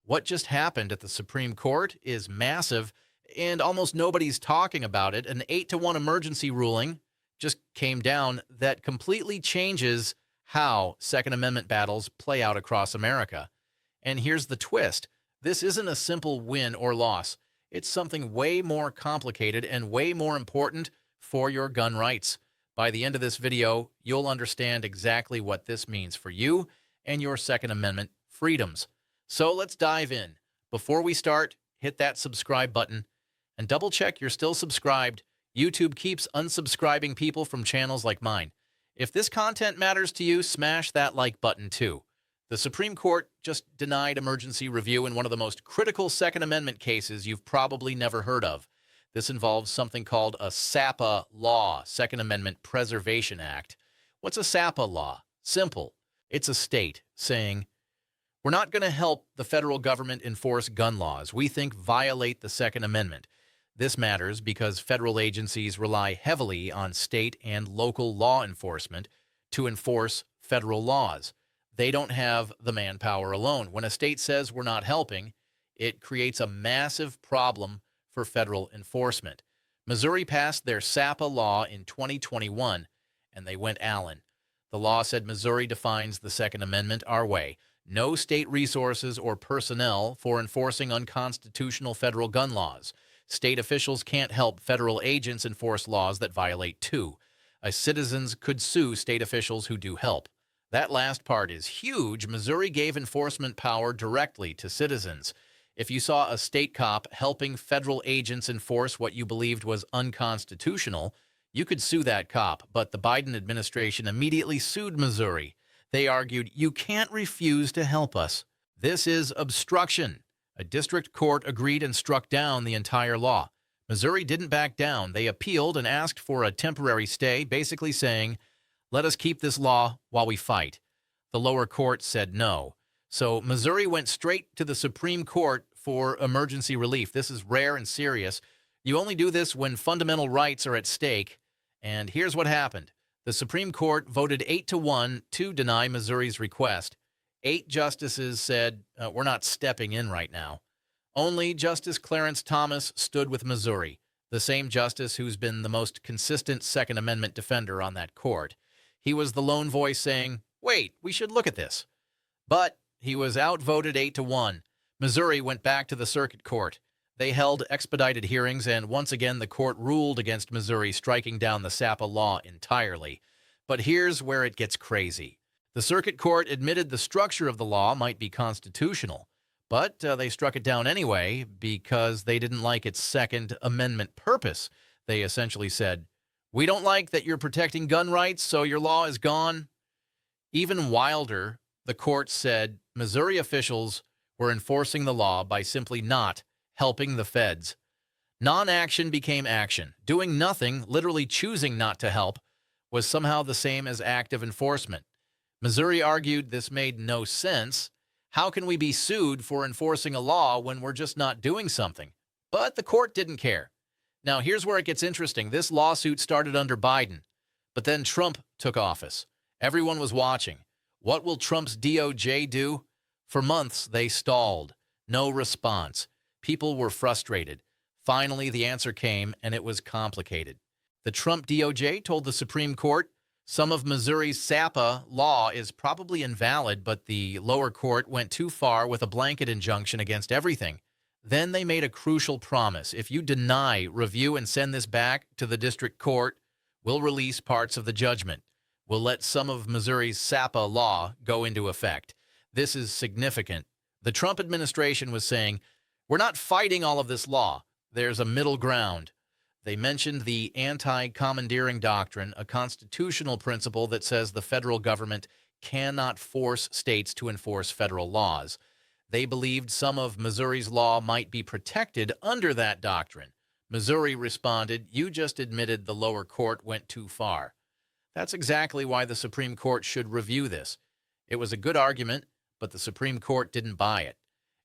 What just happened at the Supreme Court is massive, and almost nobody's talking about it. An 8-1 emergency ruling just came down that completely changes how Second Amendment battles play out across America. And here's the twist. This isn't a simple win or loss. It's something way more complicated and way more important for your gun rights. By the end of this video, you'll understand exactly what this means for you and your Second Amendment freedoms. So let's dive in. Before we start, hit that subscribe button and double check you're still subscribed. YouTube keeps unsubscribing people from channels like mine. If this content matters to you, smash that like button too. The Supreme Court just denied emergency review in one of the most critical Second Amendment cases you've probably never heard of. This involves something called a SAPA law, Second Amendment Preservation Act. What's a SAPA law? Simple. It's a state saying, we're not going to help the federal government enforce gun laws we think violate the Second Amendment. This matters because federal agencies rely heavily on state and local law enforcement to enforce federal laws. They don't have the manpower alone. When a state says we're not helping, it creates a massive problem for federal enforcement. Missouri passed their SAPA law in 2021, and they went Allen. The law said Missouri defines the Second Amendment our way. No state resources or personnel for enforcing unconstitutional federal gun laws. State officials can't help federal agents enforce laws that violate too. Citizens could sue state officials who do help. That last part is huge. Missouri gave enforcement power directly to citizens. If you saw a state cop helping federal agents enforce what you believed was unconstitutional, you could sue that cop. But the Biden administration immediately sued Missouri. They argued, you can't refuse to help us. This is obstruction. A district court agreed and struck down the entire law. Missouri didn't back down. They appealed and asked for a temporary stay, basically saying, let us keep this law while we fight. The lower court said no. So Missouri went straight to the Supreme Court for emergency relief. This is rare and serious. You only do this when fundamental rights are at stake. And here's what happened. The Supreme Court voted 8-1 to deny Missouri's request. 8 justices said, we're not stepping in right now. Only Justice Clarence Thomas stood with Missouri, the same justice who's been the most consistent Second Amendment defender on that court. He was the lone voice saying, wait, we should look at this. But he was outvoted 8-1. Missouri went back to the circuit court. They held expedited hearings, and once again the court ruled against Missouri, striking down the SAPA law entirely. But here's where it gets crazy. The circuit court admitted the structure of the law might be constitutional, but they struck it down anyway because they didn't like its Second Amendment purpose. They essentially said, we don't like that you're protecting gun rights, so your law is gone. Even wilder, the court said Missouri officials were enforcing the law by simply not helping the feds. Non-action became action. Doing nothing, literally choosing not to help, was somehow the same as active enforcement. Missouri argued this made no sense. How can we be sued for enforcing a law when we're just not doing something? But the court didn't care. Now, here's where it gets interesting. This lawsuit started under Biden, but then Trump took office. Everyone was watching. What will Trump's DOJ do? For months, they stalled. No response. People were frustrated. Finally, the answer came, and it was complicated. The Trump DOJ told the Supreme Court some of Missouri's SAPA law is probably invalid, but the lower court went too far with a blanket injunction against everything. Then they made a crucial promise. If you deny review and send this back to the district court, we'll release parts of the judgment. We'll let some of Missouri's SAPA law go into effect. This is significant. The Trump administration was saying, we're not fighting all of this law. There's a middle ground. They mentioned the anti-commandeering doctrine, a constitutional principle that says the federal government cannot force states to enforce federal laws. They believed some of Missouri's law might be protected under that doctrine. Missouri responded, you just admitted the lower court went too far. That's exactly why the Supreme Court should review this. It was a good argument, but the Supreme Court didn't buy it.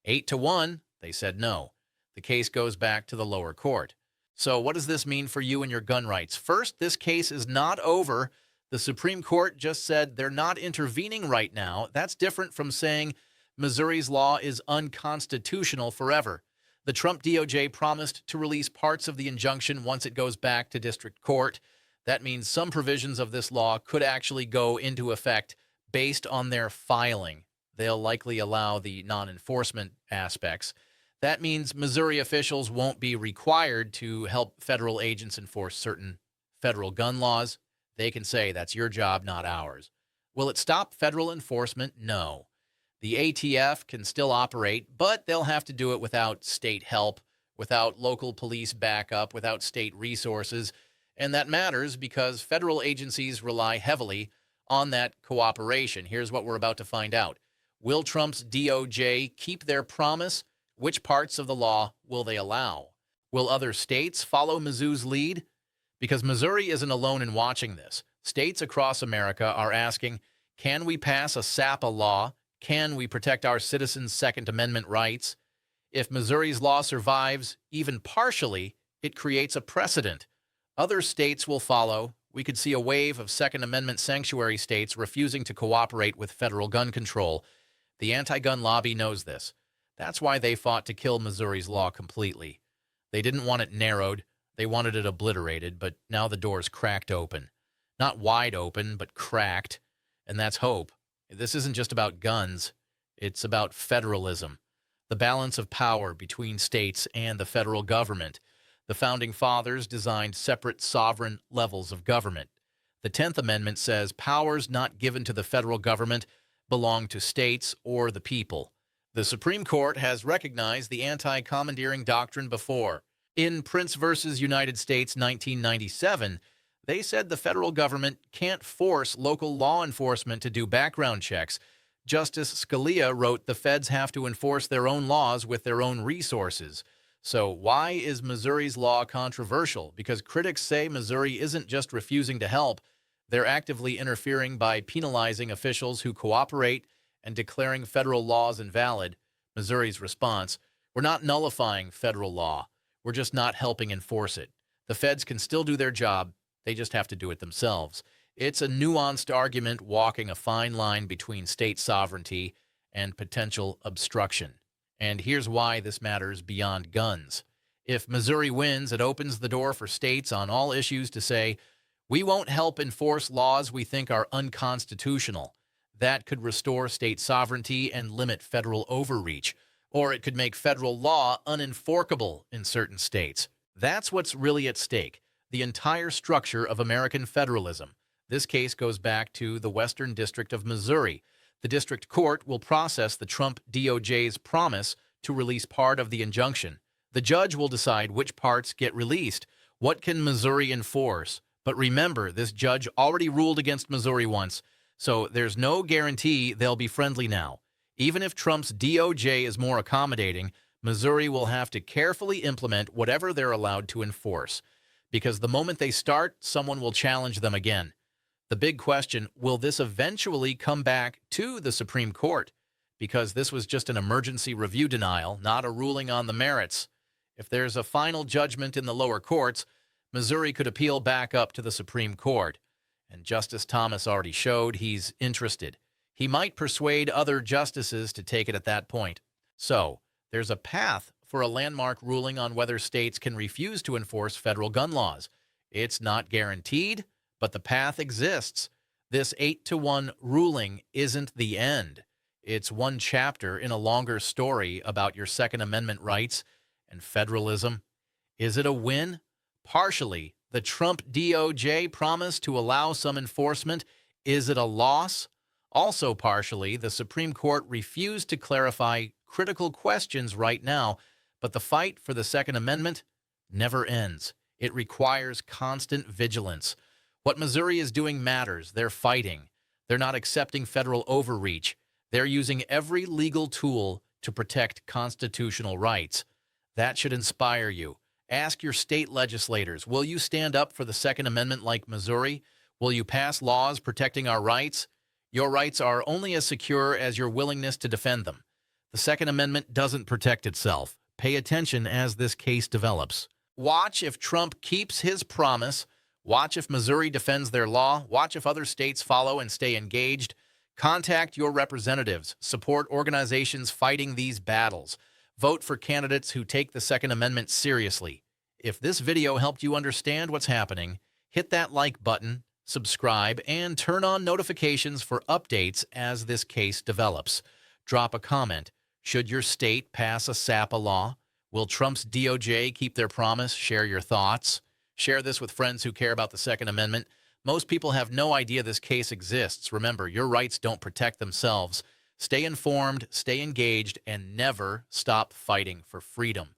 8-1, they said no. The case goes back to the lower court. So what does this mean for you and your gun rights? First, this case is not over. The Supreme Court just said they're not intervening right now. That's different from saying Missouri's law is unconstitutional forever. The Trump DOJ promised to release parts of the injunction once it goes back to district court. That means some provisions of this law could actually go into effect based on their filing. They'll likely allow the non-enforcement aspects. That means Missouri officials won't be required to help federal agents enforce certain federal gun laws. They can say, that's your job, not ours. Will it stop federal enforcement? No. The ATF can still operate, but they'll have to do it without state help, without local police backup, without state resources. And that matters because federal agencies rely heavily on that cooperation. Here's what we're about to find out. Will Trump's DOJ keep their promise? Which parts of the law will they allow? Will other states follow Mizzou's lead? Because Missouri isn't alone in watching this. States across America are asking, can we pass a SAPA law? Can we protect our citizens' Second Amendment rights? If Missouri's law survives, even partially, it creates a precedent. Other states will follow. We could see a wave of Second Amendment sanctuary states refusing to cooperate with federal gun control. The anti-gun lobby knows this. That's why they fought to kill Missouri's law completely. They didn't want it narrowed. They wanted it obliterated, but now the door's cracked open. Not wide open, but cracked. And that's hope. This isn't just about guns. It's about federalism, the balance of power between states and the federal government. The Founding Fathers designed separate sovereign levels of government. The 10th Amendment says powers not given to the federal government belong to states or the people. The Supreme Court has recognized the anti-commandeering doctrine before. In Prince v. United States 1997, they said the federal government can't force local law enforcement to do background checks. Justice Scalia wrote the feds have to enforce their own laws with their own resources. So why is Missouri's law controversial? Because critics say Missouri isn't just refusing to help. They're actively interfering by penalizing officials who cooperate and declaring federal laws invalid. Missouri's response, we're not nullifying federal law. We're just not helping enforce it. The feds can still do their job. They just have to do it themselves. It's a nuanced argument walking a fine line between state sovereignty and potential obstruction. And here's why this matters beyond guns. If Missouri wins, it opens the door for states on all issues to say, we won't help enforce laws we think are unconstitutional. That could restore state sovereignty and limit federal overreach. Or it could make federal law unenforceable in certain states. That's what's really at stake, the entire structure of American federalism. This case goes back to the Western District of Missouri. The district court will process the Trump DOJ's promise to release part of the injunction. The judge will decide which parts get released. What can Missouri enforce? But remember, this judge already ruled against Missouri once, so there's no guarantee they'll be friendly now. Even if Trump's DOJ is more accommodating, Missouri will have to carefully implement whatever they're allowed to enforce. Because the moment they start, someone will challenge them again. The big question, will this eventually come back to the Supreme Court? Because this was just an emergency review denial, not a ruling on the merits. If there's a final judgment in the lower courts, Missouri could appeal back up to the Supreme Court. And Justice Thomas already showed he's interested. He might persuade other justices to take it at that point. So, there's a path for a landmark ruling on whether states can refuse to enforce federal gun laws. It's not guaranteed, but the path exists. This 8-1 ruling isn't the end. It's one chapter in a longer story about your Second Amendment rights and federalism. Is it a win? Partially. The Trump DOJ promised to allow some enforcement. Is it a loss? Also partially, the Supreme Court refused to clarify critical questions right now, but the fight for the Second Amendment never ends. It requires constant vigilance. What Missouri is doing matters. They're fighting. They're not accepting federal overreach. They're using every legal tool to protect constitutional rights. That should inspire you. Ask your state legislators, will you stand up for the Second Amendment like Missouri? Will you pass laws protecting our rights? Your rights are only as secure as your willingness to defend them. The Second Amendment doesn't protect itself. Pay attention as this case develops. Watch if Trump keeps his promise. Watch if Missouri defends their law. Watch if other states follow and stay engaged. Contact your representatives. Support organizations fighting these battles. Vote for candidates who take the Second Amendment seriously. If this video helped you understand what's happening, hit that like button, subscribe, and turn on notifications for updates as this case develops. Drop a comment. Should your state pass a SAPA law? Will Trump's DOJ keep their promise? Share your thoughts. Share this with friends who care about the Second Amendment. Most people have no idea this case exists. Remember, your rights don't protect themselves. Stay informed, stay engaged, and never stop fighting for freedom.